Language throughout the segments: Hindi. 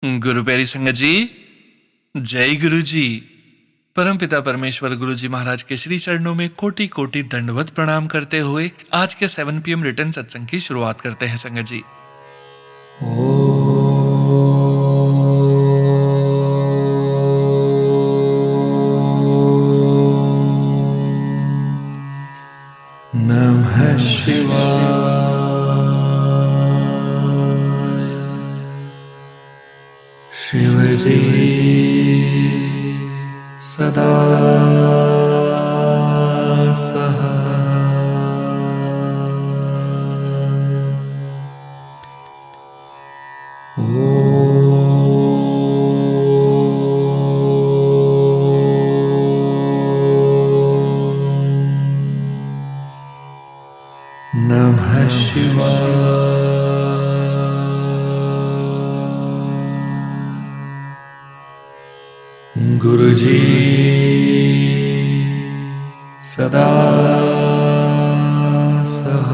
गुरु प्यारी संगत जी, जय गुरु जी। परमपिता परमेश्वर गुरु जी महाराज के श्री चरणों में कोटि कोटि दंडवत प्रणाम करते हुए आज के 7 PM रिटर्न सत्संग की शुरुआत करते हैं संगत जी। नमः शिवाय। शिव जी सदा नमः शिवाय। गुरु जी सदा सहाय।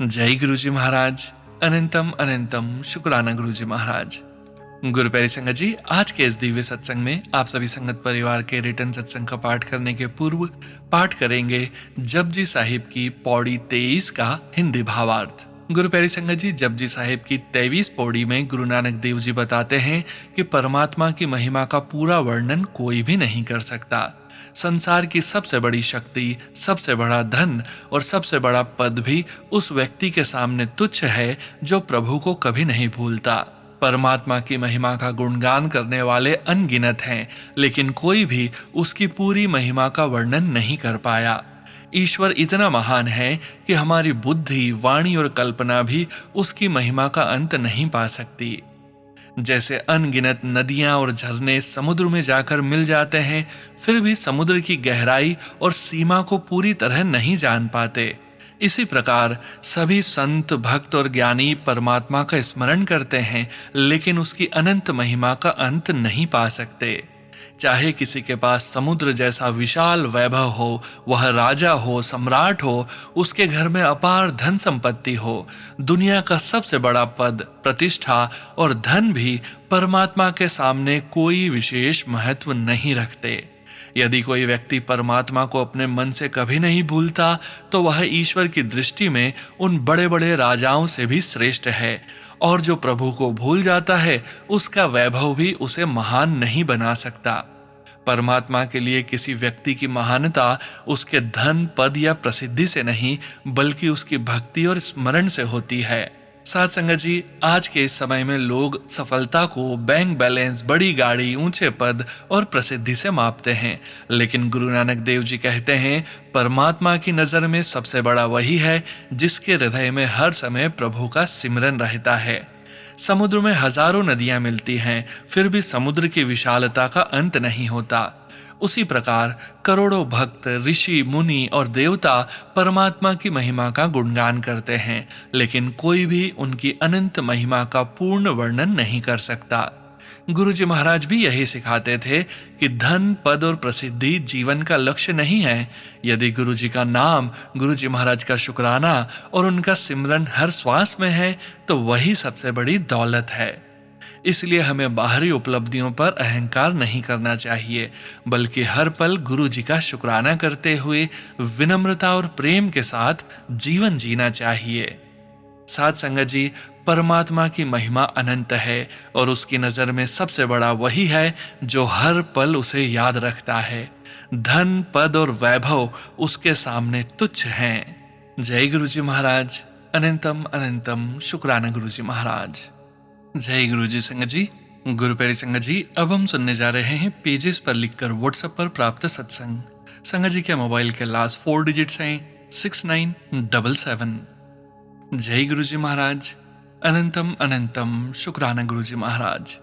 जय गुरु जी महाराज। अनंतम अनंतम शुक्राना गुरु जी महाराज। गुरु प्यारी संगत जी, आज के इस दिव्य सत्संग में आप सभी संगत परिवार के रिटर्न सत्संग का पाठ करने के पूर्व पाठ करेंगे जपजी साहिब की पौड़ी 23 का हिंदी भावार्थ। गुरु प्यारी संगत जी, जपजी साहिब की 23 पौड़ी में गुरु नानक देव जी बताते हैं कि परमात्मा की महिमा का पूरा वर्णन कोई भी नहीं कर सकता। संसार की सबसे बड़ी शक्ति, सबसे बड़ा धन और सबसे बड़ा पद भी उस व्यक्ति के सामने तुच्छ है जो प्रभु को कभी नहीं भूलता। परमात्मा की महिमा का गुणगान करने वाले अनगिनत हैं, लेकिन कोई भी उसकी पूरी महिमा का वर्णन नहीं कर पाया। ईश्वर इतना महान है कि हमारी बुद्धि, वाणी और कल्पना भी उसकी महिमा का अंत नहीं पा सकती। जैसे अनगिनत नदियां और झरने समुद्र में जाकर मिल जाते हैं, फिर भी समुद्र की गहराई और सीमा को पूरी तरह नहीं जान पाते। इसी प्रकार सभी संत, भक्त और ज्ञानी परमात्मा का स्मरण करते हैं, लेकिन उसकी अनंत महिमा का अंत नहीं पा सकते। चाहे किसी के पास समुद्र जैसा विशाल वैभव हो, वह राजा हो, सम्राट हो, उसके घर में अपार धन संपत्ति हो, दुनिया का सबसे बड़ा पद, प्रतिष्ठा और धन भी परमात्मा के सामने कोई विशेष महत्व नहीं रखते। यदि कोई व्यक्ति परमात्मा को अपने मन से कभी नहीं भूलता, तो वह ईश्वर की दृष्टि में उन बड़े बड़े राजाओं से भी श्रेष्ठ है, और जो प्रभु को भूल जाता है, उसका वैभव भी उसे महान नहीं बना सकता। परमात्मा के लिए किसी व्यक्ति की महानता उसके धन, पद या प्रसिद्धि से नहीं, बल्कि उसकी भक्ति और स्मरण से होती है। साथ संगत जी, आज के इस समय में लोग सफलता को बैंक बैलेंस, बड़ी गाड़ी, ऊंचे पद और प्रसिद्धि से मापते हैं, लेकिन गुरु नानक देव जी कहते हैं परमात्मा की नजर में सबसे बड़ा वही है जिसके हृदय में हर समय प्रभु का सिमरन रहता है। समुद्र में हजारों नदियां मिलती हैं, फिर भी समुद्र की विशालता का अंत नहीं होता। उसी प्रकार करोड़ों भक्त, ऋषि, मुनि और देवता परमात्मा की महिमा का गुणगान करते हैं, लेकिन कोई भी उनकी अनंत महिमा का पूर्ण वर्णन नहीं कर सकता। गुरु जी महाराज भी यही सिखाते थे कि धन, पद और प्रसिद्धि जीवन का लक्ष्य नहीं है। यदि गुरु जी का नाम, गुरु जी महाराज का शुक्राना और उनका सिमरन हर श्वास में है, तो वही सबसे बड़ी दौलत है। इसलिए हमें बाहरी उपलब्धियों पर अहंकार नहीं करना चाहिए, बल्कि हर पल गुरु जी का शुक्राना करते हुए विनम्रता और प्रेम के साथ जीवन जीना चाहिए। साथ संगत जी, परमात्मा की महिमा अनंत है और उसकी नजर में सबसे बड़ा वही है जो हर पल उसे याद रखता है। धन, पद और वैभव उसके सामने तुच्छ हैं। जय गुरु जी महाराज। अनंतम अनंतम शुक्राना गुरु जी महाराज। जय गुरु जी संगत जी। गुरु प्यारी संगत जी, अब हम सुनने जा रहे हैं पेजेस पर लिखकर व्हाट्सएप पर प्राप्त सत्संग। संगत जी के मोबाइल के लास्ट 4 डिजिट्स हैं 6977। जय गुरु जी महाराज। अनंतम अनंतम शुक्राना गुरु जी महाराज।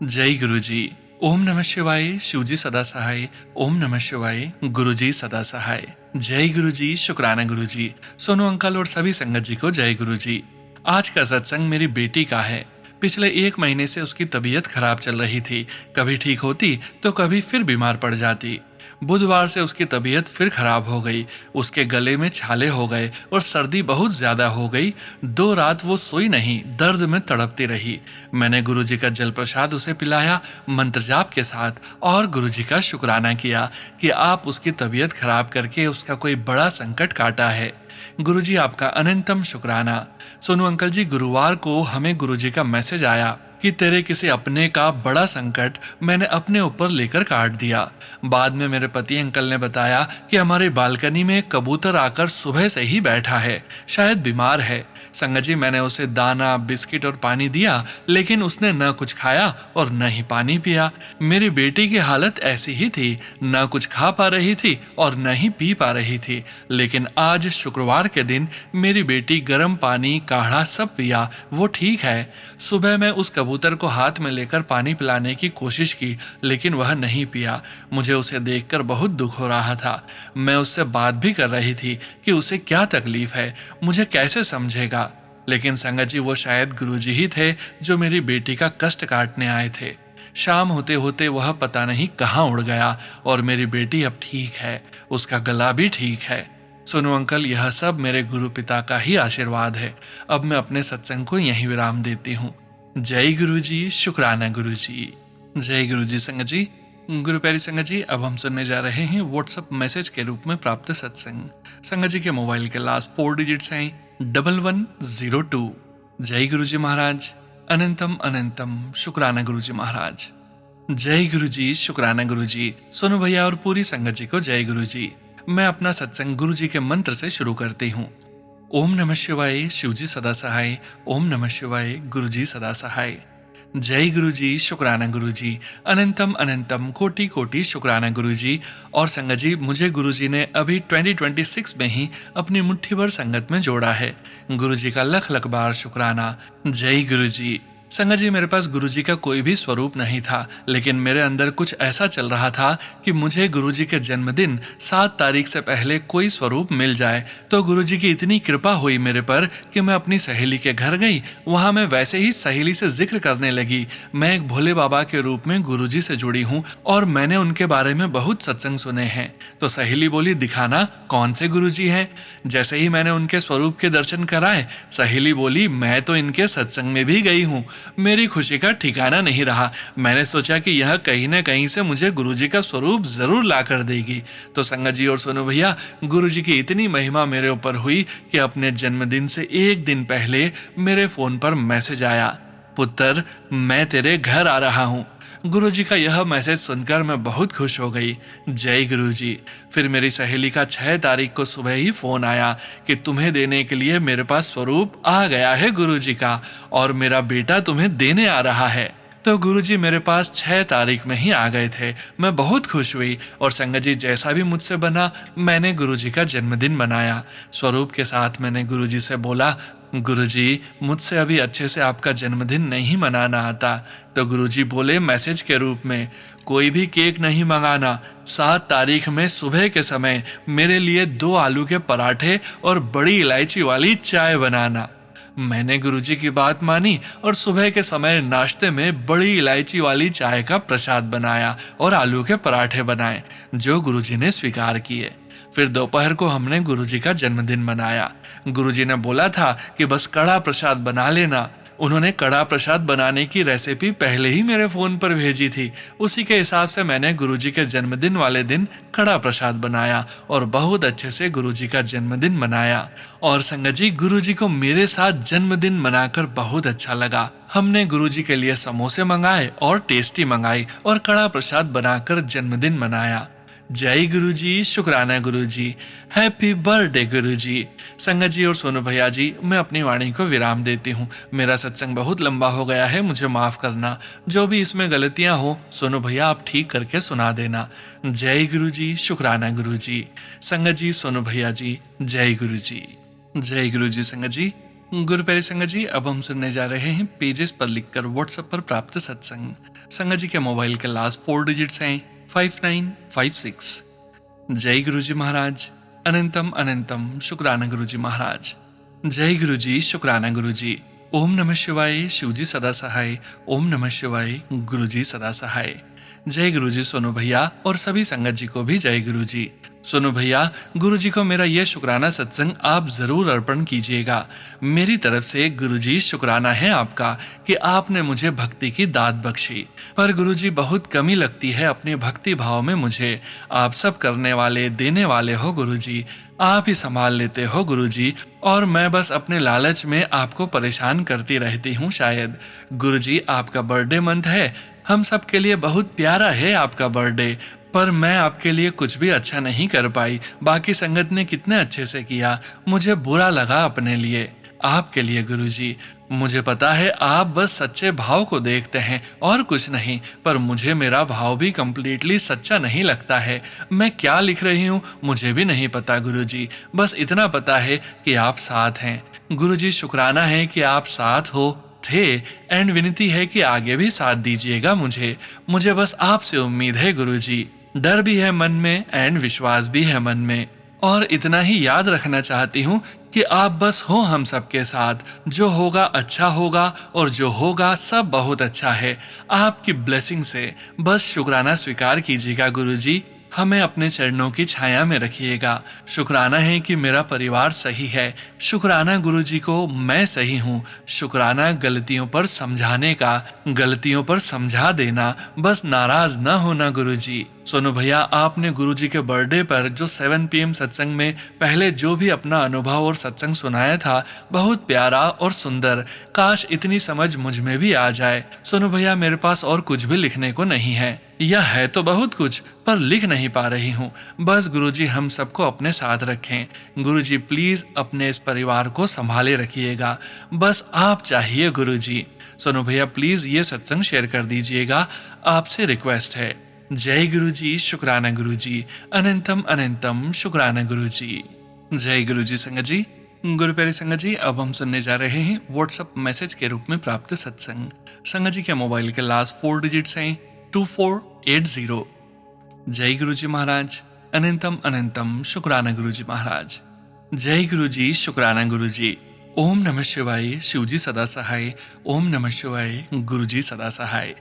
जय गुरु जी। ओम नमः शिवाय। शिव जी सदा सहाय। ओम नमः शिवाय। गुरु जी सदा सहाय। जय गुरु जी। शुक्राना गुरु जी। सोनू अंकल और सभी संगत जी को जय गुरु जी। आज का सत्संग मेरी बेटी का है। पिछले 1 महीने से उसकी तबीयत खराब चल रही थी। कभी ठीक होती तो कभी फिर बीमार पड़ जाती। बुधवार से उसकी तबीयत फिर खराब हो गई। उसके गले में छाले हो गए और सर्दी बहुत ज्यादा हो गई। 2 रात वो सोई नहीं, दर्द में तड़पती रही। मैंने गुरुजी का जल प्रसाद उसे पिलाया मंत्र जाप के साथ और गुरुजी का शुक्राना किया कि आप उसकी तबीयत खराब करके उसका कोई बड़ा संकट काटा है। गुरुजी आपका अनंतम शुक्राना। सोनू अंकल जी, गुरुवार को हमें गुरुजी का मैसेज आया कि तेरे किसी अपने का बड़ा संकट मैंने अपने ऊपर लेकर काट दिया। बाद में मेरे पति अंकल ने बताया कि हमारी बालकनी में एक कबूतर आकर सुबह से ही बैठा है, शायद बीमार है। संगत जी, मैंने उसे दाना, बिस्किट और पानी दिया, लेकिन उसने न कुछ खाया और न ही पानी पिया। मेरी बेटी की हालत ऐसी ही थी, न कुछ खा पा रही थी और न ही पी पा रही थी। लेकिन आज शुक्रवार के दिन मेरी बेटी गर्म पानी, काढ़ा सब पिया, वो ठीक है। सुबह मैं उस कबूतर को हाथ में लेकर पानी पिलाने की कोशिश की, लेकिन वह नहीं पिया। मुझे उसे देखकर बहुत दुख हो रहा था। मैं उससे बात भी कर रही थी कि उसे क्या तकलीफ है, मुझे कैसे समझेगा। लेकिन संगत जी, वो शायद गुरुजी ही थे जो मेरी बेटी का कष्ट काटने आए थे। शाम होते होते वह पता नहीं कहाँ उड़ गया और मेरी बेटी अब ठीक है, उसका गला भी ठीक है। सोनू अंकल, यह सब मेरे गुरु पिता का ही आशीर्वाद है। अब मैं अपने सत्संग को यहीं विराम देती हूँ। जय गुरु जी, शुक्राना गुरु जी। जय गुरु जी। संगत जी, गुरु प्यारी संगत जी, अब हम सुनने जा रहे हैं व्हाट्सएप मैसेज के रूप में प्राप्त सत्संग। संगत जी के मोबाइल के लास्ट 4 डिजिट्स हैं 1102। जय गुरु जी महाराज। अनंतम अनंतम शुक्राना गुरु जी महाराज। जय गुरु जी, शुक्राना गुरु जी। सोनू भैया और पूरी संगत जी को जय गुरु जी। मैं अपना सत्संग गुरु जी के मंत्र से शुरू करती हूँ। ओम नमः शिवाय, शिव जी सदा सहाय। ओम नमः शिवाय, गुरु जी सदा सहाय। जय गुरु जी, शुक्राना गुरु जी। अनंतम अनंतम कोटि कोटि शुक्राना गुरु जी। और संगत जी, मुझे गुरु जी ने अभी 2026 में ही अपनी मुट्ठी भर संगत में जोड़ा है। गुरु जी का लख लख बार शुक्राना। जय गुरु जी। संगत जी, मेरे पास गुरुजी का कोई भी स्वरूप नहीं था, लेकिन मेरे अंदर कुछ ऐसा चल रहा था कि मुझे गुरुजी के जन्मदिन 7 तारीख से पहले कोई स्वरूप मिल जाए। तो गुरुजी की इतनी कृपा हुई मेरे पर कि मैं अपनी सहेली के घर गई। वहां मैं वैसे ही सहेली से जिक्र करने लगी, मैं एक भोले बाबा के रूप में गुरुजी से जुड़ी हूँ और मैंने उनके बारे में बहुत सत्संग सुने हैं। तो सहेली बोली, दिखाना कौन से गुरुजी हैं। जैसे ही मैंने उनके स्वरूप के दर्शन कराए, सहेली बोली, मैं तो इनके सत्संग में भी गई हूँ। मेरी खुशी का ठिकाना नहीं रहा। मैंने सोचा कि यह कहीं न कहीं से मुझे गुरुजी का स्वरूप जरूर ला कर देगी। तो संगत जी और सोनू भैया, गुरुजी की इतनी महिमा मेरे ऊपर हुई कि अपने जन्मदिन से 1 दिन पहले मेरे फोन पर मैसेज आया, पुत्र मैं तेरे घर आ रहा हूँ। गुरुजी का यह मैसेज सुनकर मैं बहुत खुश हो गई। जय गुरुजी। फिर मेरी सहेली का 6 तारीख को सुबह ही फोन आया कि तुम्हें देने के लिए मेरे पास स्वरूप आ गया है गुरुजी का और मेरा बेटा तुम्हें देने आ रहा है। तो गुरुजी मेरे पास 6 तारीख में ही आ गए थे। मैं बहुत खुश हुई और संगत जी, जैसा भी मुझसे बना, मैंने गुरुजी का जन्मदिन मनाया। स्वरूप के साथ मैंने गुरुजी से बोला, गुरुजी मुझसे अभी अच्छे से आपका जन्मदिन नहीं मनाना आता। तो गुरुजी बोले मैसेज के रूप में, कोई भी केक नहीं मंगाना। 7 तारीख में सुबह के समय मेरे लिए 2 आलू के पराठे और बड़ी इलायची वाली चाय बनाना। मैंने गुरुजी की बात मानी और सुबह के समय नाश्ते में बड़ी इलायची वाली चाय का प्रसाद बनाया और आलू के पराठे बनाए, जो गुरुजी ने स्वीकार किए। फिर दोपहर को हमने गुरुजी का जन्मदिन मनाया। गुरुजी ने बोला था कि बस कड़ा प्रसाद बना लेना। उन्होंने कड़ा प्रसाद बनाने की रेसिपी पहले ही मेरे फोन पर भेजी थी। उसी के हिसाब से मैंने गुरुजी के जन्मदिन वाले दिन कड़ा प्रसाद बनाया और बहुत अच्छे से गुरुजी का जन्मदिन मनाया। और संगत जी, गुरुजी को मेरे साथ जन्मदिन मनाकर बहुत अच्छा लगा। हमने गुरुजी के लिए समोसे मंगाए और टेस्टी मंगाई और कड़ा प्रसाद बनाकर जन्मदिन मनाया। जय गुरुजी, शुक्राना गुरुजी। हैप्पी बर्थडे गुरुजी। संगत जी और सोनू भैया जी, मैं अपनी वाणी को विराम देती हूँ। मेरा सत्संग बहुत लंबा हो गया है, मुझे माफ करना। जो भी इसमें गलतियां हो, सोनू भैया आप ठीक करके सुना देना। जय गुरुजी, शुक्राना गुरुजी। संगत जी, सोनू भैया जी, जय गुरुजी। जय गुरुजी। संगत जी, गुरु प्यारे संगत जी, अब हम सुनने जा रहे हैं पेजेस पर लिखकर व्हाट्सएप पर प्राप्त सत्संग। संगत जी के मोबाइल के लास्ट 4 डिजिट्स हैं 5956। जय गुरुजी महाराज। अनंतम अनंतम शुक्राना गुरुजी महाराज। जय गुरुजी, शुक्राना गुरुजी। ओम नमः शिवाय, शिवजी सदा सहाय। ओम नमः शिवाय, गुरुजी सदा सहाय। जय गुरु जी सोनू भैया और सभी संगत जी को भी जय गुरु जी। सोनू भैया, गुरु जी को मेरा यह शुक्राना सत्संग आप जरूर अर्पण कीजिएगा। मेरी तरफ से गुरु जी शुक्राना है आपका कि आपने मुझे भक्ति की दात बख्शी। पर गुरु जी बहुत कमी लगती है अपने भक्ति भाव में मुझे। आप सब करने वाले देने वाले हो गुरु जी, आप ही संभाल लेते हो गुरु जी, और मैं बस अपने लालच में आपको परेशान करती रहती हूँ शायद। गुरु जी, आपका बर्थडे मंथ है, हम सब के लिए बहुत प्यारा है आपका बर्थडे, पर मैं आपके लिए कुछ भी अच्छा नहीं कर पाई। बाकी संगत ने कितने अच्छे से किया, मुझे बुरा लगा अपने लिए। आपके लिए गुरुजी, मुझे पता है आप बस सच्चे भाव को देखते हैं और कुछ नहीं, पर मुझे मेरा भाव भी कंप्लीटली सच्चा नहीं लगता है। मैं क्या लिख रही हूँ मुझे भी नहीं पता गुरुजी, बस इतना पता है कि आप साथ हैं। गुरुजी, शुक्राना है कि आप साथ हो थे, एंड विनती है कि आगे भी साथ दीजिएगा मुझे बस आपसे उम्मीद है गुरुजी। डर भी है मन में एंड विश्वास भी है मन में, और इतना ही याद रखना चाहती हूँ कि आप बस हो हम सबके साथ। जो होगा अच्छा होगा, और जो होगा सब बहुत अच्छा है। आपकी ब्लेसिंग से बस शुक्राना स्वीकार कीजिएगा गुरुजी, हमें अपने चरणों की छाया में रखिएगा। शुक्राना है कि मेरा परिवार सही है, शुक्राना गुरुजी को मैं सही हूँ, शुक्राना गलतियों पर समझाने का, गलतियों पर समझा देना, बस नाराज ना होना गुरुजी। सोनू भैया, आपने गुरुजी के बर्थडे पर जो 7 PM सत्संग में पहले जो भी अपना अनुभव और सत्संग सुनाया था, बहुत प्यारा और सुंदर। काश इतनी समझ मुझ में भी आ जाए। सोनू भैया, मेरे पास और कुछ भी लिखने को नहीं है, यह है तो बहुत कुछ, पर लिख नहीं पा रही हूँ। बस गुरुजी हम सबको अपने साथ रखें। गुरुजी प्लीज अपने इस परिवार को संभाले रखिएगा, बस आप चाहिए गुरुजी। सोनू भैया प्लीज ये सत्संग शेयर कर दीजिएगा, आपसे रिक्वेस्ट है। जय गुरुजी, शुक्राना गुरुजी, अनंतम अनंतम शुक्राना गुरुजी। जय गुरुजी संगत जी। गुरु प्यारे संगत जी, अब हम सुनने जा रहे हैं व्हाट्सएप मैसेज के रूप में प्राप्त सत्संग। संगत जी के मोबाइल के लास्ट 4 डिजिट्स हैं 2480। जय गुरुजी महाराज, अनंतम अनंतम शुक्राना गुरुजी महाराज। जय गुरुजी, शुक्राना गुरुजी। ओम नमः शिवाय, शिवजी सदा सहाय। ओम नमः शिवाय, गुरुजी सदा सहाय।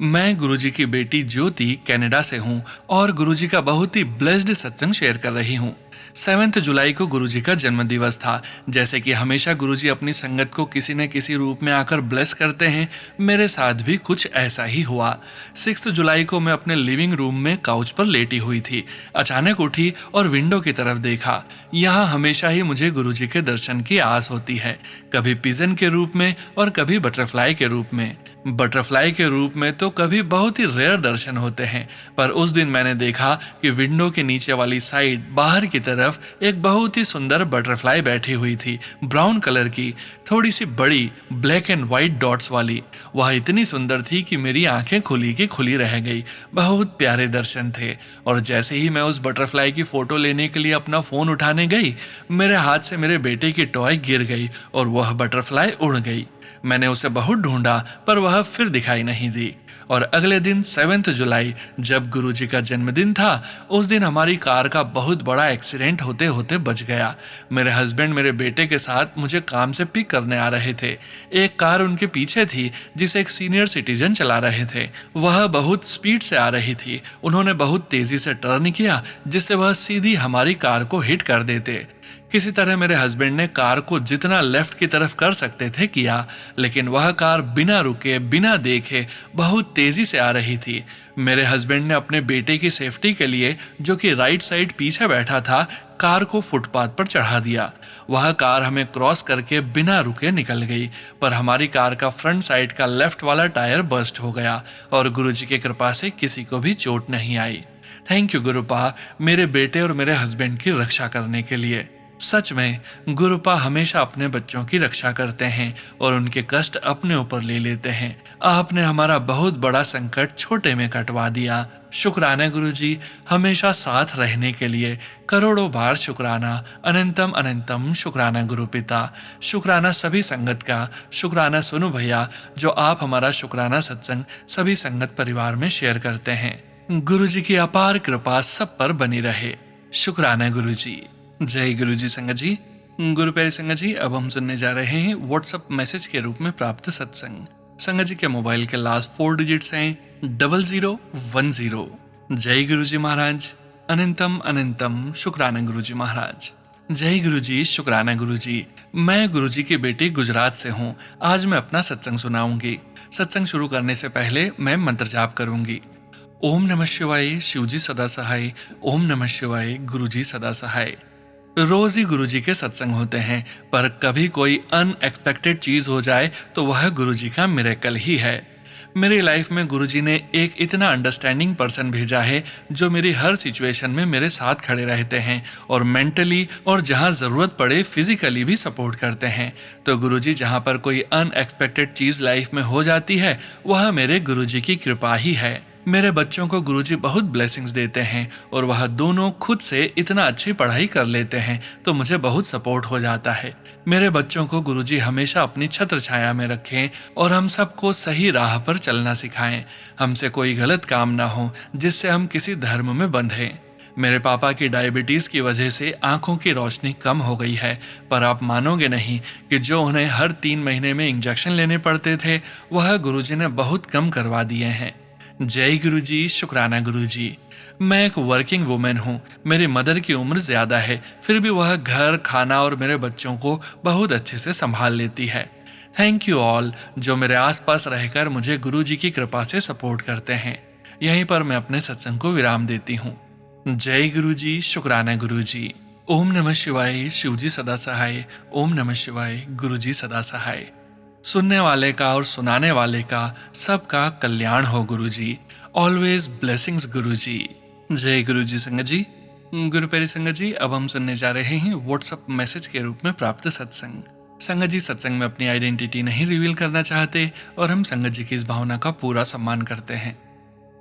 मैं गुरुजी की बेटी ज्योति कनाडा से हूँ और गुरुजी का बहुत ही ब्लेस्ड सत्संग शेयर कर रही हूँ। 7 जुलाई को गुरुजी का जन्म दिवस था। जैसे कि हमेशा गुरुजी अपनी संगत को किसी न किसी रूप में आकर ब्लेस करते हैं, मेरे साथ भी कुछ ऐसा ही हुआ। 6 जुलाई को मैं अपने लिविंग रूम में काउच पर लेटी हुई थी। अचानक उठी और विंडो की तरफ देखा। यहाँ हमेशा ही मुझे गुरुजी के दर्शन की आस होती है, कभी पिजन के रूप में और कभी बटरफ्लाई के रूप में। बटरफ्लाई के रूप में तो कभी बहुत ही रेयर दर्शन होते हैं, पर उस दिन मैंने देखा कि विंडो के नीचे वाली साइड बाहर की तरफ एक बहुत ही सुंदर बटरफ्लाई बैठी हुई थी, ब्राउन कलर की, थोड़ी सी बड़ी, ब्लैक एंड व्हाइट डॉट्स वाली। वह इतनी सुंदर थी कि मेरी आंखें खुली की खुली रह गई। बहुत प्यारे दर्शन थे। और जैसे ही मैं उस बटरफ्लाई की फोटो लेने के लिए अपना फोन उठाने गई, मेरे हाथ से मेरे बेटे की टॉय गिर गई और वह बटरफ्लाई उड़ गई। मैंने उसे बहुत ढूंढा, पर वह फिर दिखाई नहीं दी। और अगले दिन 7 जुलाई, जब गुरुजी का जन्मदिन था, उस दिन हमारी कार का बहुत बड़ा एक्सीडेंट होते होते बच गया। मेरे हस्बैंड मेरे बेटे के साथ मुझे काम से पिक करने आ रहे थे। एक कार उनके पीछे थी जिसे एक सीनियर सिटीजन चला रहे थे। वह बहुत स्पीड से आ रही थी। उन्होंने बहुत तेजी से टर्न किया, जिससे वह सीधी हमारी कार को हिट कर देते। किसी तरह मेरे हस्बैंड ने कार को जितना लेफ्ट की तरफ कर सकते थे किया, लेकिन वह कार बिना रुके बिना देखे बहुत तेजी से आ रही थी। मेरे हस्बैंड ने अपने बेटे की सेफ्टी के लिए, जो कि राइट साइड पीछे बैठा था, कार को फुटपाथ पर चढ़ा दिया। वह कार हमें क्रॉस करके बिना रुके निकल गई, पर हमारी कार का फ्रंट साइड का लेफ्ट वाला टायर बर्स्ट हो गया और गुरुजी की कृपा से किसी को भी चोट नहीं आई। थैंक यू गुरुपा, मेरे बेटे और मेरे हस्बैंड की रक्षा करने के लिए। सच में गुरुपा हमेशा अपने बच्चों की रक्षा करते हैं और उनके कष्ट अपने ऊपर ले लेते हैं। आपने हमारा बहुत बड़ा संकट छोटे में कटवा दिया। शुक्राना गुरुजी, हमेशा साथ रहने के लिए करोड़ों बार शुक्राना। अनंतम अनंतम शुक्राना गुरु पिता। शुक्राना सभी संगत का। शुक्राना सोनू भैया, जो आप हमारा शुक्राना सत्संग सभी संगत परिवार में शेयर करते हैं। गुरुजी की अपार कृपा सब पर बनी रहे। शुक्राना गुरुजी। जय गुरुजी संगत जी। गुरु प्यारे संगत जी, अब हम सुनने जा रहे हैं व्हाट्सएप मैसेज के रूप में प्राप्त सत्संग। संगत जी के मोबाइल के लास्ट 4 डिजिट्स हैं 0010। जय गुरु जी महाराज। अनंतम अनंतम शुक्राना गुरु जी महाराज। जय गुरु जी, शुक्राना गुरु जी। मैं गुरु जी की बेटी गुजरात से हूँ। आज मैं अपना सत्संग सुनाऊंगी। सत्संग शुरू करने से पहले मैं मंत्र जाप करूंगी। ओम नमः शिवाय, शिवजी सदा सहाय। ओम नमः शिवाय, गुरु जी सदा सहाय। रोज ही गुरु जी के सत्संग होते हैं, पर कभी कोई अनएक्सपेक्टेड चीज हो जाए तो वह गुरु जी का मिरेकल ही है। मेरी लाइफ में गुरु जी ने एक इतना अंडरस्टैंडिंग पर्सन भेजा है जो मेरी हर सिचुएशन में मेरे साथ खड़े रहते हैं और मेंटली और जहां जरूरत पड़े फिजिकली भी सपोर्ट करते हैं। तो गुरु जी जहां पर कोई अनएक्सपेक्टेड चीज लाइफ में हो जाती है वह मेरे गुरु जी की कृपा ही है। मेरे बच्चों को गुरुजी बहुत ब्लेसिंग्स देते हैं और वह दोनों खुद से इतना अच्छी पढ़ाई कर लेते हैं तो मुझे बहुत सपोर्ट हो जाता है। मेरे बच्चों को गुरुजी हमेशा अपनी छत्र छाया में रखें और हम सबको सही राह पर चलना सिखाएं। हमसे कोई गलत काम ना हो जिससे हम किसी धर्म में बंधें। मेरे पापा की डायबिटीज की वजह से आंखों की रोशनी कम हो गई है, पर आप मानोगे नहीं कि जो उन्हें हर 3 महीने में इंजेक्शन लेने पड़ते थे वह गुरुजी ने बहुत कम करवा दिए हैं। जय गुरु जी, शुक्राना गुरु जी। मैं एक वर्किंग वुमेन हूँ। मेरी मदर की उम्र ज्यादा है, फिर भी वह घर, खाना और मेरे बच्चों को बहुत अच्छे से संभाल लेती है। थैंक यू ऑल जो मेरे आसपास रहकर मुझे गुरु जी की कृपा से सपोर्ट करते हैं। यहीं पर मैं अपने सत्संग को विराम देती हूँ। जय गुरु जी, शुक्राना गुरु जी। ओम नमः शिवाय, शिवजी सदा सहाय। ओम नमः शिवाय, गुरु जी सदा सहाय। सुनने वाले का और सुनाने वाले का सबका कल्याण हो गुरु जी। ऑलवेज ब्लेसिंग्स गुरु जी। जय गुरु जी। संगत जी, गुरु प्यारी संगत जी, अब हम सुनने जा रहे हैं व्हाट्सएप मैसेज के रूप में प्राप्त सत्संग। संगत जी सत्संग में अपनी आइडेंटिटी नहीं रिवील करना चाहते और हम संगत जी की इस भावना का पूरा सम्मान करते हैं।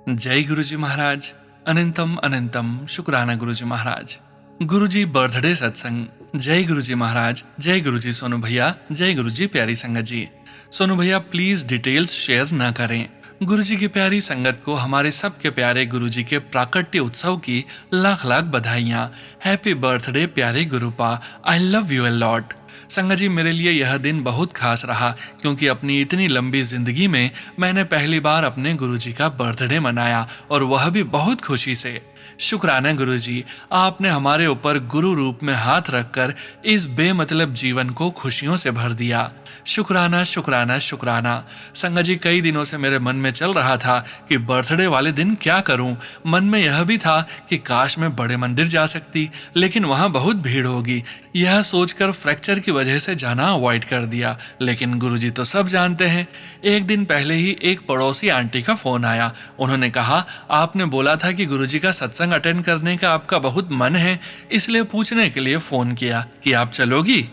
जय गुरु जी महाराज। अनंतम अनंतम शुक्राना गुरु जी महाराज। गुरु जी बर्थडे सत्संग। जय गुरु जी महाराज। जय गुरु जी सोनू भैया। जय गुरु जी प्यारी संगत जी। सोनू भैया प्लीज डिटेल्स शेयर न करें। गुरु जी की प्यारी संगत को हमारे सबके प्यारे गुरु जी के प्राकट्य उत्सव की लाख लाख बधाइयाँ। हैप्पी बर्थडे प्यारे Gurupa. I love you a lot. संगत जी मेरे लिए यह दिन बहुत खास रहा क्योंकि अपनी इतनी लंबी जिंदगी में मैंने पहली बार अपने गुरु जी का बर्थडे मनाया और वह भी बहुत खुशी से। शुक्राना गुरु जी, आपने हमारे ऊपर गुरु रूप में हाथ रखकर इस बेमतलब जीवन को खुशियों से भर दिया। शुक्राना शुक्राना शुक्राना। संगत जी कई दिनों से मेरे मन में चल रहा था कि बर्थडे वाले दिन क्या करूं। मन में यह भी था कि काश मैं बड़े मंदिर जा सकती, लेकिन वहां बहुत भीड़ होगी। यह सोचकर फ्रैक्चर की वजह से जाना अवॉइड कर दिया। लेकिन गुरुजी तो सब जानते हैं। एक दिन पहले ही एक पड़ोसी आंटी का फोन आया। उन्होंने कहा, आपने बोला था कि गुरुजी का सत्संग अटेंड करने का आपका बहुत मन है, इसलिए पूछने के लिए फोन किया कि आप चलोगी।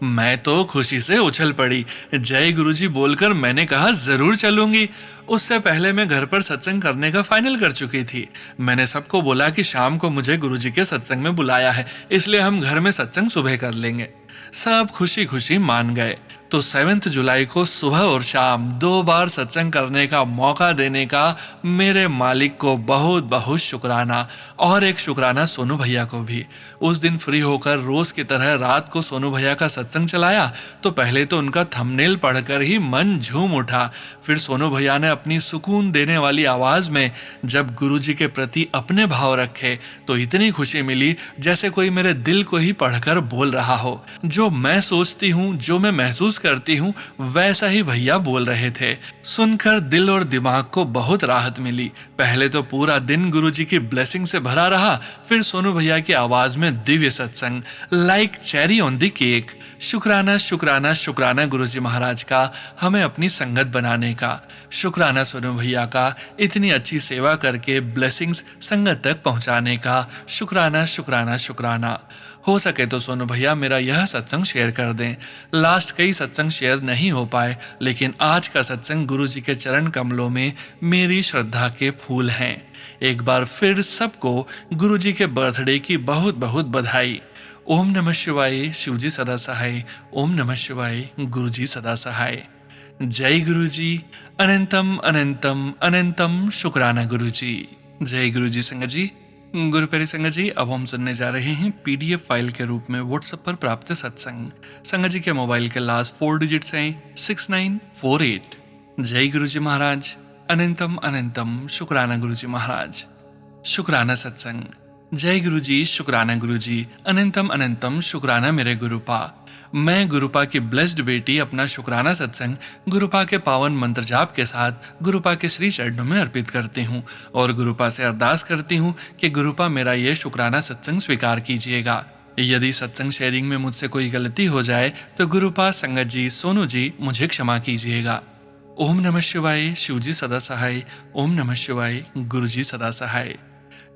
मैं तो खुशी से उछल पड़ी। जय गुरुजी बोलकर मैंने कहा जरूर चलूंगी। उससे पहले मैं घर पर सत्संग करने का फाइनल कर चुकी थी। मैंने सबको बोला कि शाम को मुझे गुरुजी के सत्संग में बुलाया है, इसलिए हम घर में सत्संग सुबह कर लेंगे। सब खुशी खुशी मान गए। तो 7 जुलाई को सुबह और शाम 2 बार सत्संग करने का मौका देने का मेरे मालिक को बहुत बहुत शुक्राना। और एक शुक्राना सोनू भैया को भी। उस दिन फ्री होकर रोज की तरह रात को सोनू भैया का सत्संग चलाया तो पहले तो उनका थंबनेल पढ़कर ही मन झूम उठा। फिर सोनू भैया ने अपनी सुकून देने वाली आवाज में जब गुरुजी के प्रति अपने भाव रखे तो इतनी खुशी मिली जैसे कोई मेरे दिल को ही पढ़कर बोल रहा हो। जो मैं सोचती हूँ, जो मैं महसूस करती हूँ, वैसा ही भैया बोल रहे थे। सुनकर दिल और दिमाग को बहुत राहत मिली। पहले तो पूरा दिन गुरुजी की ब्लेसिंग से भरा रहा, फिर सोनू भैया की आवाज में दिव्य सत्संग, like cherry on the cake. शुक्राना शुक्राना शुक्राना गुरुजी महाराज का हमें अपनी संगत बनाने का। शुक्राना सोनू भैया का इतनी अच्छी सेवा करके ब्लेसिंग्स संगत तक पहुंचाने का। शुक्राना शुक्राना शुक्राना। हो सके तो सोनू भैया मेरा यह सत्संग शेयर कर दें। लास्ट कई सत्संग शेयर नहीं हो पाए, लेकिन आज का सत्संग गुरु जी के चरण कमलों में मेरी श्रद्धा के फूल हैं। एक बार फिर सबको गुरु जी के बर्थडे की बहुत बहुत बधाई। ओम नमः शिवाय, शिवजी सदा सहाय। ओम नमः शिवाय, गुरु जी सदा सहाय। जय गुरु जी। अनंतम अनंतम अनंतम शुक्राना गुरु जी। जय गुरु जी। संगत जी, गुरु प्यारी संगत जी, अब हम सुनने जा रहे हैं पीडीएफ फाइल के रूप में व्हाट्सएप पर प्राप्त सत्संग। संगत जी के मोबाइल के लास्ट 4 डिजिट्स हैं 6948। जय गुरु जी महाराज। अनंतम अनंतम शुक्राना गुरुजी महाराज। शुक्राना सत्संग। जय गुरु जी, शुक्राना गुरु जी, अनंतम अनंतम शुक्राना मेरे गुरुपा। मैं गुरुपा की ब्लेस्ड बेटी अपना शुक्राना सत्संग गुरुपा के पावन मंत्र जाप के साथ गुरुपा के श्री चरणों में अर्पित करती हूँ और गुरुपा से अरदास करती हूँ कि गुरुपा मेरा ये शुक्राना सत्संग स्वीकार कीजिएगा। यदि सत्संग शेयरिंग में मुझसे कोई गलती हो जाए तो गुरुपा, संगत जी, सोनू जी मुझे क्षमा कीजिएगा। ओम नमः शिवाय। शिव जी सदा सहाय। ओम नमः शिवाय। गुरु जी सदा सहाय।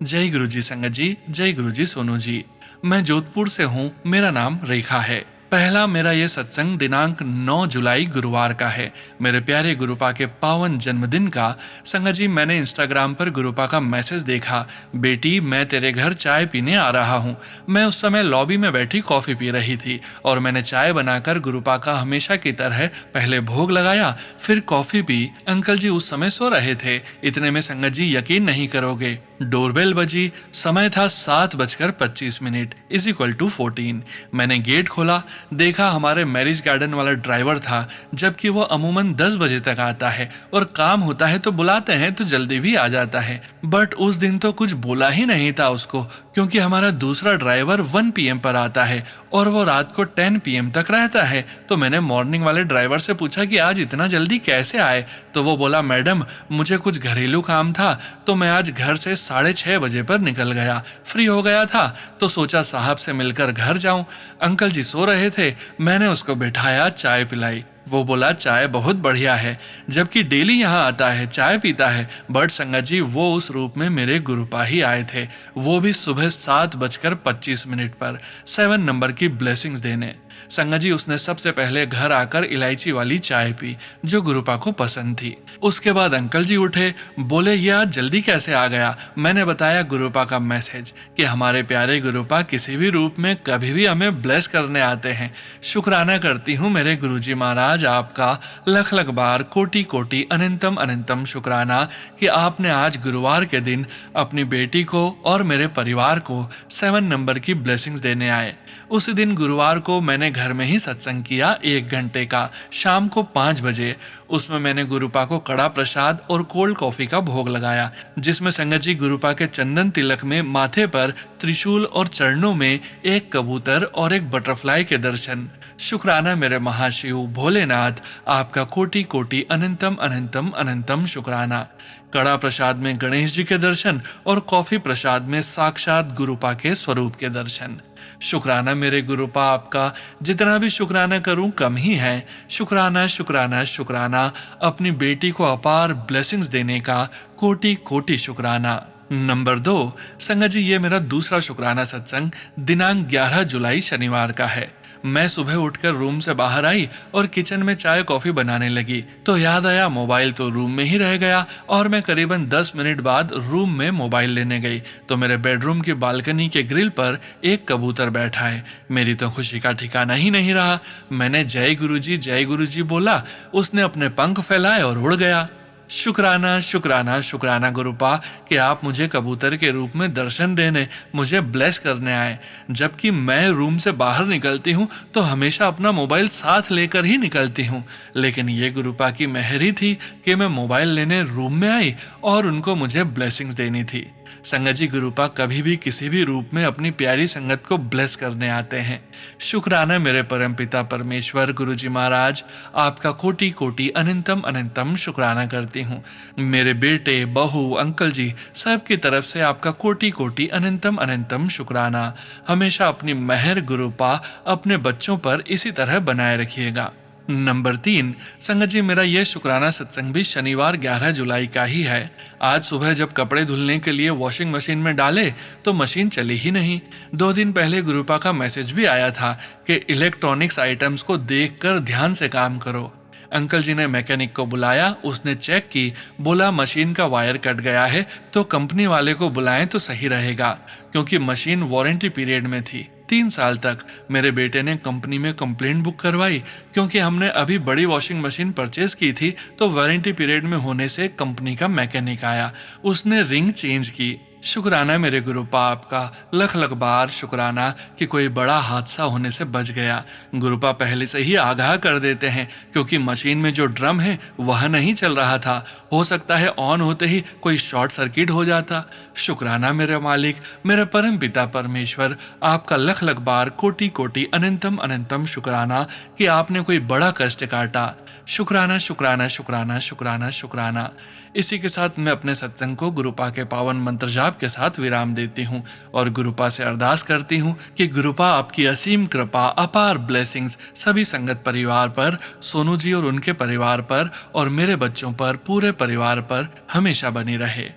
जय गुरु जी संगत जी, जय गुरु जी सोनू जी। मैं जोधपुर से हूँ, मेरा नाम रेखा है। पहला मेरा ये सत्संग दिनांक 9 जुलाई गुरुवार का है, मेरे प्यारे गुरुपा के पावन जन्मदिन का। संगत जी, मैंने इंस्टाग्राम पर गुरुपा का मैसेज देखा, बेटी मैं तेरे घर चाय पीने आ रहा हूँ। मैं उस समय लॉबी में बैठी कॉफी पी रही थी और मैंने चाय बनाकर गुरुपा का हमेशा की तरह पहले भोग लगाया, फिर कॉफी पी। अंकल जी उस समय सो रहे थे। इतने में संगत जी यकीन नहीं करोगे, डोरबेल बजी। समय था 7:25 इज इक्वल टू 14। मैंने गेट खोला, देखा हमारे मैरिज गार्डन वाला ड्राइवर था, जबकि वो अमूमन 10 बजे तक आता है और काम होता है तो बुलाते हैं तो जल्दी भी आ जाता है। बट उस दिन तो कुछ बोला ही नहीं था उसको, क्योंकि हमारा दूसरा ड्राइवर 1 PM पर आता है और वो रात को 10 PM तक रहता है। तो मैंने मॉर्निंग वाले ड्राइवर से पूछा कि आज इतना जल्दी कैसे आए, तो वो बोला मैडम मुझे कुछ घरेलू काम था तो मैं आज घर से 6:30 बजे पर निकल गया। फ्री हो गया था तो सोचा साहब से मिलकर घर जाऊं। अंकल जी सो रहे थे, मैंने उसको बिठाया, चाय पिलाई। वो बोला चाय बहुत बढ़िया है, जबकि डेली यहाँ आता है, चाय पीता है। बट संगत जी वो उस रूप में मेरे गुरुपा ही आए थे, वो भी सुबह 7:25 पर 7 नंबर की ब्लेसिंग्स देने। संगत जी उसने सबसे पहले घर आकर इलायची वाली चाय पी जो गुरुपा को पसंद थी। उसके बाद अंकल जी उठे, बोले ये आज जल्दी कैसे आ गया। मैंने बताया गुरुपा का मैसेज कि हमारे प्यारे गुरुपा किसी भी रूप में कभी भी हमें ब्लेस करने आते हैं। शुक्राना करती हूँ मेरे गुरुजी महाराज आपका लख लख बार, कोटि कोटि अनंतम अनंतम शुक्राना कि आपने आज गुरुवार के दिन अपनी बेटी को और मेरे परिवार को 7 नंबर की ब्लेसिंग्स देने आए। उस दिन गुरुवार को मैंने घर में ही सत्संग किया 1 घंटे का, शाम को 5 बजे। उसमें मैंने गुरुपा को कड़ा प्रसाद और कोल्ड कॉफी का भोग लगाया, जिसमें संगत जी गुरुपा के चंदन तिलक में माथे पर त्रिशूल और चरणों में एक कबूतर और एक बटरफ्लाई के दर्शन। शुक्राना मेरे महाशिव भोलेनाथ आपका कोटि कोटि अनंतम अनंतम अनंतम शुक्राना। कड़ा प्रसाद में गणेश जी के दर्शन और कॉफी प्रसाद में साक्षात गुरुपा के स्वरूप के दर्शन। शुक्राना मेरे गुरुपा आपका, जितना भी शुक्राना करूं कम ही है। शुक्राना शुक्राना शुक्राना अपनी बेटी को अपार ब्लेसिंग्स देने का कोटि कोटि शुक्राना। नंबर 2, संगत जी ये मेरा दूसरा शुक्राना सत्संग दिनांक 11 जुलाई शनिवार का है। मैं सुबह उठकर रूम से बाहर आई और किचन में चाय कॉफी बनाने लगी तो याद आया मोबाइल तो रूम में ही रह गया और मैं करीबन 10 मिनट बाद रूम में मोबाइल लेने गई तो मेरे बेडरूम की बालकनी के ग्रिल पर एक कबूतर बैठा है। मेरी तो खुशी का ठिकाना ही नहीं रहा। मैंने जय गुरुजी बोला, उसने अपने पंख फैलाए और उड़ गया। शुक्राना शुक्राना शुक्राना गुरुपा कि आप मुझे कबूतर के रूप में दर्शन देने, मुझे ब्लेस करने आए। जबकि मैं रूम से बाहर निकलती हूँ तो हमेशा अपना मोबाइल साथ लेकर ही निकलती हूँ, लेकिन ये गुरुपा की मेहर ही थी कि मैं मोबाइल लेने रूम में आई और उनको मुझे ब्लेसिंग्स देनी थी। संगत जी गुरुपा कभी भी किसी भी रूप में अपनी प्यारी संगत को ब्लेस करने आते हैं। शुक्राना मेरे परमपिता परमेश्वर गुरुजी महाराज आपका कोटि कोटि अनंतम अनंतम शुक्राना करती हूँ। मेरे बेटे, बहू, अंकल जी सबकी तरफ से आपका कोटि कोटि अनंतम अनंतम शुक्राना। हमेशा अपनी मेहर गुरुपा अपने बच्चों पर इसी तरह बनाए रखिएगा। नंबर 3, संगत जी मेरा यह शुक्राना सत्संग भी शनिवार 11 जुलाई का ही है। आज सुबह जब कपड़े धुलने के लिए वॉशिंग मशीन में डाले तो मशीन चली ही नहीं। 2 दिन पहले गुरुपा का मैसेज भी आया था कि इलेक्ट्रॉनिक्स आइटम्स को देखकर ध्यान से काम करो। अंकल जी ने मैकेनिक को बुलाया, उसने चेक की, बोला मशीन का वायर कट गया है तो कंपनी वाले को बुलाएं तो सही रहेगा, क्योंकि मशीन वारंटी पीरियड में थी 3 साल तक। मेरे बेटे ने कंपनी में कंप्लेंट बुक करवाई, क्योंकि हमने अभी बड़ी वॉशिंग मशीन परचेज की थी तो वारंटी पीरियड में होने से कंपनी का मैकेनिक आया, उसने रिंग चेंज की। शुक्राना मेरे गुरुपा आपका, लख लख बार शुक्राना कि कोई बड़ा हादसा होने से बच गया। गुरुपा पहले से ही आगाह कर देते हैं क्योंकि मशीन में जो ड्रम है वह नहीं चल रहा था। हो सकता है ऑन होते ही कोई शॉर्ट सर्किट हो जाता। शुक्राना मेरे मालिक, मेरे परम पिता परमेश्वर, आपका लख लख बार कोटि कोटि अनंतम अनंतम शुक्राना कि आपने कोई बड़ा कष्ट काटा। शुक्राना शुक्राना शुक्राना शुक्राना शुक्राना। इसी के साथ मैं अपने सत्संग को गुरुपा के पावन मंत्र जाप के साथ विराम देती हूँ और गुरुपा से अरदास करती हूँ कि गुरुपा आपकी असीम कृपा, अपार ब्लेसिंग्स सभी संगत परिवार पर, सोनू जी और उनके परिवार पर और मेरे बच्चों पर, पूरे परिवार पर हमेशा बनी रहे।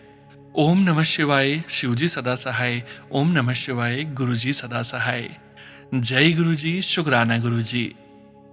ओम नमः शिवाय, शिवजी सदा सहाय। ओम नमः शिवाय, गुरुजी सदा सहाय। जय गुरुजी, शुक्राना गुरुजी।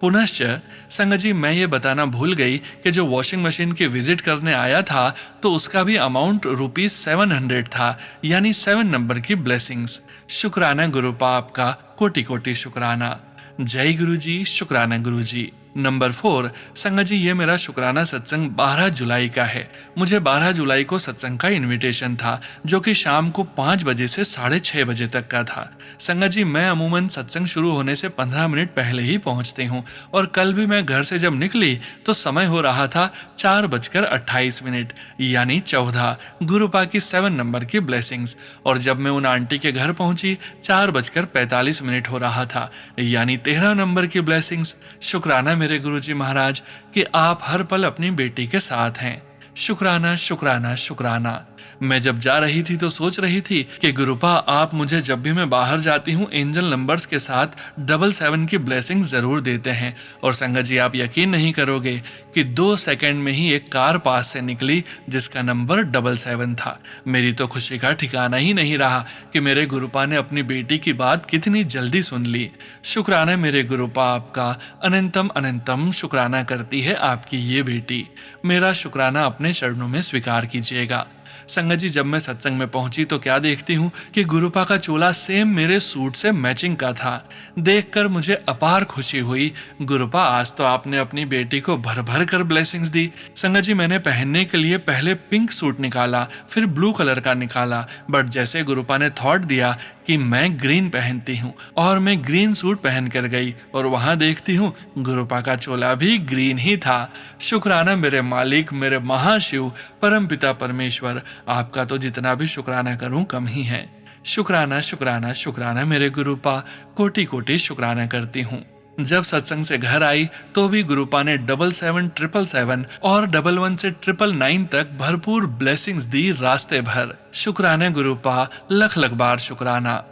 पुनश्च संगत जी, मैं ये बताना भूल गई कि जो वॉशिंग मशीन की विजिट करने आया था तो उसका भी अमाउंट ₹700 था, यानी 7 नंबर की ब्लेसिंग्स। शुक्राना गुरुपा आपका, कोटि कोटि शुक्राना। जय गुरुजी, शुक्राना गुरुजी। नंबर 4 संगत जी, ये मेरा शुक्राना सत्संग 12 जुलाई का है। मुझे 12 जुलाई को सत्संग का इनविटेशन था जो कि शाम को 5 बजे से 6:30 बजे तक का था। संगत जी, मैं अमूमन सत्संग शुरू होने से 15 मिनट पहले ही पहुंचती हूं और कल भी मैं घर से जब निकली तो समय हो रहा था 4:28 यानी 14 गुरुपा की 7 नंबर की ब्लेसिंग्स। और जब मैं उन आंटी के घर पहुंची 4:45 हो रहा था, यानी 13 नंबर की ब्लेसिंग्स। शुक्राना मेरे गुरुजी महाराज कि आप हर पल अपनी बेटी के साथ हैं। शुक्राना शुक्राना शुक्राना। मैं जब जा रही थी तो सोच रही थी कि गुरुपा आप मुझे जब भी मैं बाहर जाती हूँ एंजल नंबर्स के साथ 777 की ब्लेसिंग जरूर देते हैं। और संगत जी, आप यकीन नहीं करोगे कि 2 सेकंड में ही एक कार पास से निकली जिसका नंबर 77 था। मेरी तो खुशी का ठिकाना ही नहीं रहा कि मेरे गुरुपा ने अपनी बेटी की बात कितनी जल्दी सुन ली। शुक्राना मेरे गुरुपा आपका, अनंतम अनंतम शुक्राना करती है आपकी ये बेटी। मेरा शुक्राना अपने चरणों में स्वीकार कीजिएगा। संगत जी, जब मैं सत्संग में पहुंची तो क्या देखती हूँ कि गुरुपा का चोला सेम मेरे सूट से मैचिंग का था। देखकर मुझे अपार खुशी हुई। गुरुपा, आज तो आपने अपनी बेटी को भर भर कर ब्लेसिंग्स दी। संगत जी, मैंने पहनने के लिए पहले पिंक सूट निकाला, फिर ब्लू कलर का निकाला, बट जैसे गुरुपा ने थॉट दिया कि मैं ग्रीन पहनती हूँ और मैं ग्रीन सूट पहन कर गई और वहां देखती हूँ गुरुपा का चोला भी ग्रीन ही था। शुक्राना मेरे मालिक, मेरे महाशिव, परम पिता परमेश्वर, आपका तो जितना भी शुक्राना करूं कम ही है। शुक्राना शुक्राना शुक्राना मेरे गुरुपा, कोटि कोटि शुक्राना करती हूँ। जब सत्संग से घर आई तो भी गुरुपा ने 7777 और 11 से 999 तक भरपूर ब्लेसिंग्स दी रास्ते भर। शुक्राना गुरुपा, लख लख बार शुक्राना।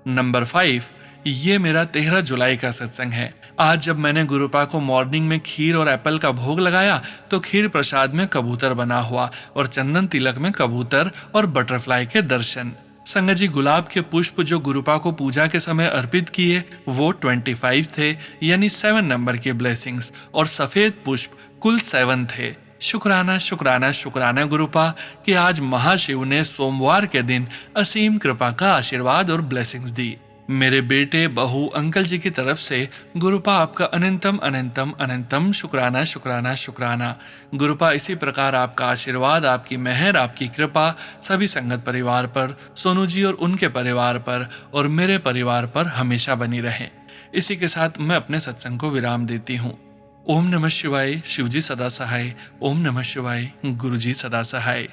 नंबर 5, ये मेरा 13 जुलाई का सत्संग है। आज जब मैंने गुरुपा को मॉर्निंग में खीर और एप्पल का भोग लगाया तो खीर प्रसाद में कबूतर बना हुआ और चंदन तिलक में कबूतर और बटरफ्लाई के दर्शन। संगत जी, गुलाब के पुष्प जो गुरुपा को पूजा के समय अर्पित किए वो 25 थे, यानी 7 नंबर के ब्लेसिंग्स, और सफेद पुष्प कुल 7 थे। शुक्राना शुक्राना शुक्राना गुरुपा कि आज महाशिव ने सोमवार के दिन असीम कृपा का आशीर्वाद और ब्लेसिंग्स दी। मेरे बेटे, बहू, अंकल जी की तरफ से गुरुपा आपका अनंतम अनंतम अनंतम शुक्राना शुक्राना शुक्राना। गुरुपा, इसी प्रकार आपका आशीर्वाद, आपकी मेहर, आपकी कृपा सभी संगत परिवार पर, सोनू जी और उनके परिवार पर और मेरे परिवार पर हमेशा बनी रहे। इसी के साथ मैं अपने सत्संग को विराम देती हूँ। ओम नमः शिवाय, शिवजी सदा सहाय। ओम नमः शिवाय, गुरुजी सदा सहाय।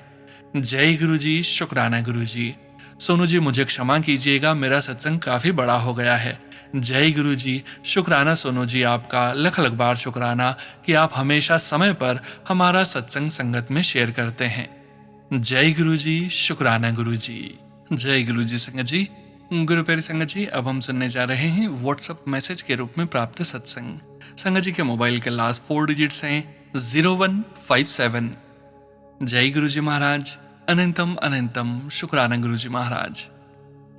जय गुरुजी, शुक्राना गुरुजी। सोनू जी, मुझे क्षमा कीजिएगा, मेरा सत्संग काफी बड़ा हो गया है। जय गुरु जी, शुक्राना सोनू जी आपका, लख लख बार शुक्राना कि आप हमेशा समय पर हमारा सत्संग संगत में शेयर करते हैं। जय गुरु जी, शुक्राना गुरु जी। जय गुरु जी। संगत जी, गुरु प्यारी संगत जी, अब हम सुनने जा रहे हैं व्हाट्सएप मैसेज के रूप में प्राप्त सत्संग। संगत जी के मोबाइल के लास्ट 4 डिजिट्स हैं 0157। जय गुरु जी महाराज, अनंतम अनंतम शुक्राना गुरुजी महाराज।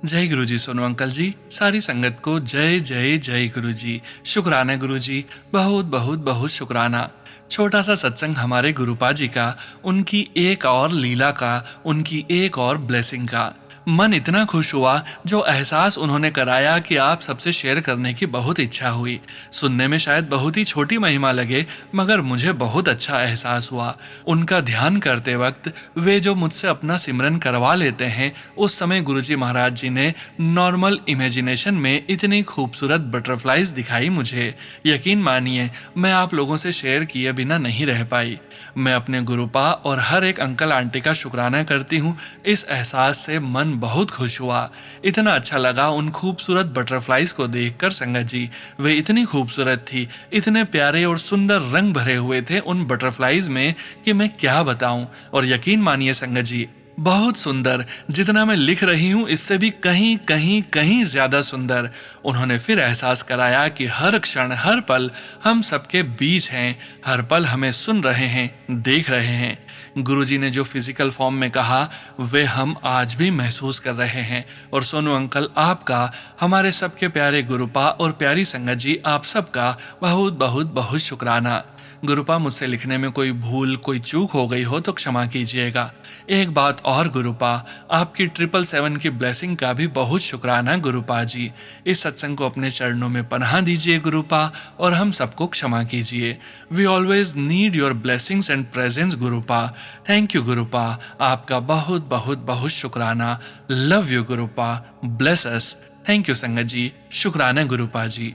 जय गुरुजी सोनू अंकल जी, सारी संगत को जय जय जय गुरुजी। शुक्राना गुरुजी, बहुत बहुत बहुत शुक्राना। छोटा सा सत्संग हमारे गुरुपा जी का, उनकी एक और लीला का, उनकी एक और ब्लेसिंग का। मन इतना खुश हुआ जो एहसास उन्होंने कराया कि आप सबसे शेयर करने की बहुत इच्छा हुई। सुनने में शायद बहुत ही छोटी महिमा लगे, मगर मुझे बहुत अच्छा एहसास हुआ। उनका ध्यान करते वक्त वे जो मुझसे अपना सिमरन करवा लेते हैं, उस समय गुरुजी महाराज जी ने नॉर्मल इमेजिनेशन में इतनी खूबसूरत बटरफ्लाइज दिखाई मुझे। यकीन मानिए, मैं आप लोगों से शेयर किए बिना नहीं रह पाई। मैं अपने गुरुपा और हर एक अंकल आंटी का शुक्राना करती हूँ। इस एहसास से मन बहुत खुश हुआ। इतना अच्छा लगा उन खूबसूरत बटरफ्लाइज को देखकर संगत जी। वे इतनी खूबसूरत थी, इतने प्यारे और सुंदर रंग भरे हुए थे उन बटरफ्लाइज में कि मैं क्या बताऊं। और यकीन मानिए संगत जी, बहुत सुंदर, जितना मैं लिख रही हूं इससे भी कहीं कहीं कहीं ज्यादा सुंदर। उन्होंने फिर एहसास कराया कि हर क्षण हर पल हम सबके बीच हैं, हर पल हमें सुन रहे हैं, देख रहे हैं। गुरुजी ने जो फिजिकल फॉर्म में कहा, वे हम आज भी महसूस कर रहे हैं। और सोनू अंकल, आपका, हमारे सबके प्यारे गुरुपा और प्यारी संगत जी, आप सबका बहुत बहुत बहुत शुक्राना। गुरुपा, मुझसे लिखने में कोई भूल कोई चूक हो गई हो तो क्षमा कीजिएगा। एक बात और गुरुपा, आपकी 777 की ब्लेसिंग का भी बहुत शुक्राना गुरुपा जी। इस सत्संग को अपने चरणों में पनाह दीजिए गुरुपा, और हम सबको क्षमा कीजिए। We always need your blessings and presence गुरुपा। थैंक यू गुरुपा, आपका बहुत बहुत बहुत शुक्राना। लव यू गुरुपा, ब्लेस अस। थैंक यू संगत जी, शुक्राना गुरुपा जी।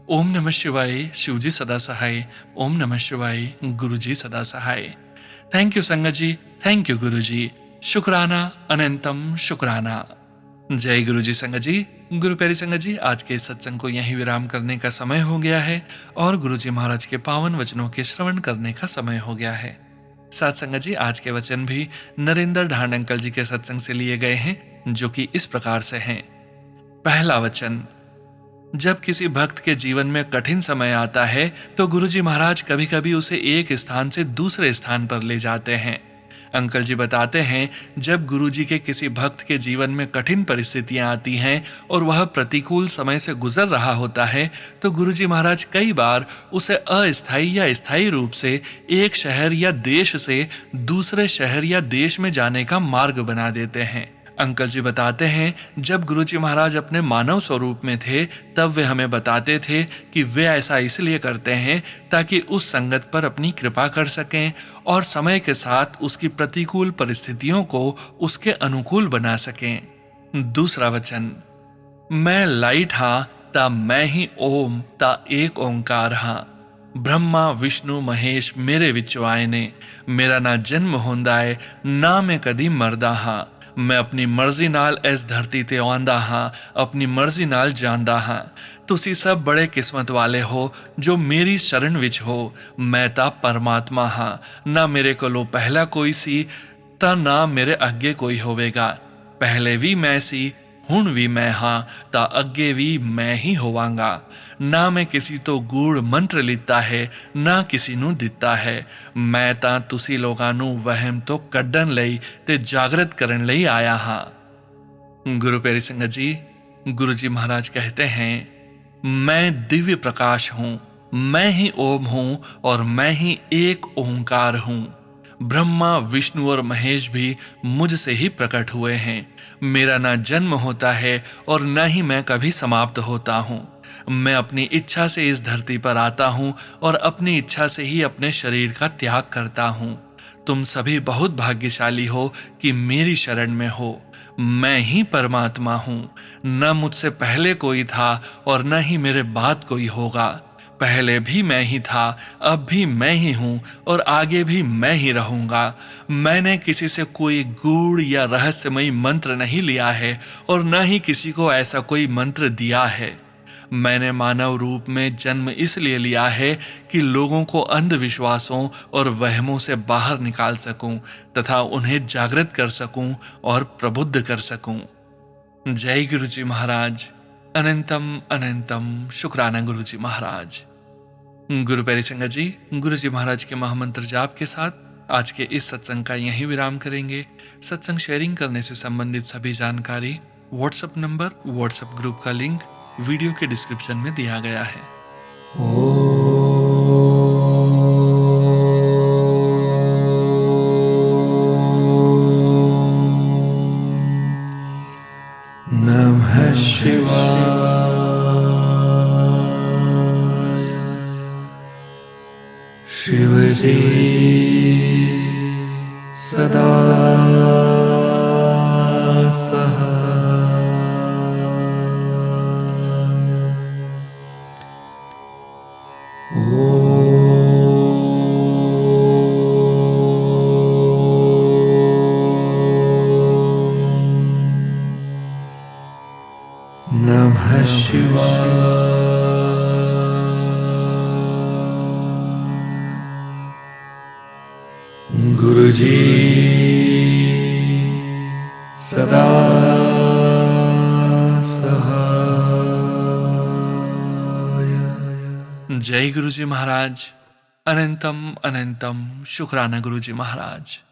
ओम नमः शिवाय, शिवजी सदा सहाय। ओम नमः शिवाय, गुरुजी सदा सहाय। थैंक यू संगत जी, थैंक यू गुरुजी, शुक्राना, अनंतम शुक्राना। जय गुरुजी संगत जी। गुरु प्यारी संगत जी, आज के इस सत्संग को यहीं विराम करने का समय हो गया है और गुरुजी महाराज के पावन वचनों के श्रवण करने का समय हो गया है। साथ संगत जी, आज के वचन भी नरेंद्र ढांड अंकल जी के सत्संग से लिए गए हैं, जो कि इस प्रकार से हैं। पहला वचन, जब किसी भक्त के जीवन में कठिन समय आता है तो गुरुजी महाराज कभी कभी उसे एक स्थान से दूसरे स्थान पर ले जाते हैं। अंकल जी बताते हैं, जब गुरुजी के किसी भक्त के जीवन में कठिन परिस्थितियां आती हैं और वह प्रतिकूल समय से गुजर रहा होता है, तो गुरुजी महाराज कई बार उसे अस्थायी या स्थायी रूप से एक शहर या देश से दूसरे शहर या देश में जाने का मार्ग बना देते हैं। अंकल जी बताते हैं, जब गुरुजी महाराज अपने मानव स्वरूप में थे, तब वे हमें बताते थे कि वे ऐसा इसलिए करते हैं ताकि उस संगत पर अपनी कृपा कर सकें और समय के साथ उसकी प्रतिकूल परिस्थितियों को उसके अनुकूल बना सकें। दूसरा वचन, मैं लाइट हां ता मैं ही ओम ता एक ओंकार हां। ब्रह्मा विष्णु महेश मेरे विचों आए ने, मेरा ना जन्म होंदा है ना मैं कदी मरदा हां। मैं अपनी मर्जी नाल इस धरती ते आंदा हां, अपनी मर्जी नाल जांदा हां। तुसी सब बड़े किस्मत वाले हो जो मेरी शरण विच हो। मैं ता परमात्मा हां, ना मेरे कोलों पहला कोई सी ता ना मेरे अगे कोई होवेगा। पहले भी मैं सी, हुण भी मैं हां ता अगे भी मैं ही होवांगा। ना मैं किसी तो गूढ़ मंत्र लिता है ना किसी नू दिता है। मैं ਤਾਂ ਤੁਸੀਂ ਲੋਕਾਂ ਨੂੰ ਵਹਿਮ ਤੋਂ ਕੱਢਣ ਲਈ ਤੇ ਜਾਗृत ਕਰਨ ਲਈ आया हां। गुरु प्यारी संगत जी, गुरु जी महाराज कहते हैं, मैं दिव्य प्रकाश हूं, मैं ही ओम हूं और मैं ही एक ओंकार हूं। ब्रह्मा विष्णु और महेश भी मुझसे ही प्रकट हुए हैं। मेरा ना जन्म होता है और न ही मैं कभी समाप्त होता हूं। मैं अपनी इच्छा से इस धरती पर आता हूं और अपनी इच्छा से ही अपने शरीर का त्याग करता हूं। तुम सभी बहुत भाग्यशाली हो कि मेरी शरण में हो। मैं ही परमात्मा हूं, न मुझसे पहले कोई था और न ही मेरे बाद कोई होगा। पहले भी मैं ही था, अब भी मैं ही हूं और आगे भी मैं ही रहूंगा। मैंने किसी से कोई गूढ़ या रहस्यमयी मंत्र नहीं लिया है और न ही किसी को ऐसा कोई मंत्र दिया है। मैंने मानव रूप में जन्म इसलिए लिया है कि लोगों को अंधविश्वासों और वहमों से बाहर निकाल सकूं तथा उन्हें जागृत कर सकूं और प्रबुद्ध कर सकूं। जय गुरु जी महाराज। अनंतम अनंतम शुक्राना गुरु जी महाराज। गुरु प्यारी संगत जी, गुरु जी महाराज के महामंत्र जाप के साथ आज के इस सत्संग का यहीं विराम करेंगे। सत्संग शेयरिंग करने से संबंधित सभी जानकारी, व्हाट्सएप नंबर, व्हाट्सएप ग्रुप का लिंक वीडियो के डिस्क्रिप्शन में दिया गया है। सदा नमः शिवाय। गुरुजी सदा सहाय। जय गुरुजी महाराज। अनंतम अनंतम शुक्राना गुरुजी महाराज।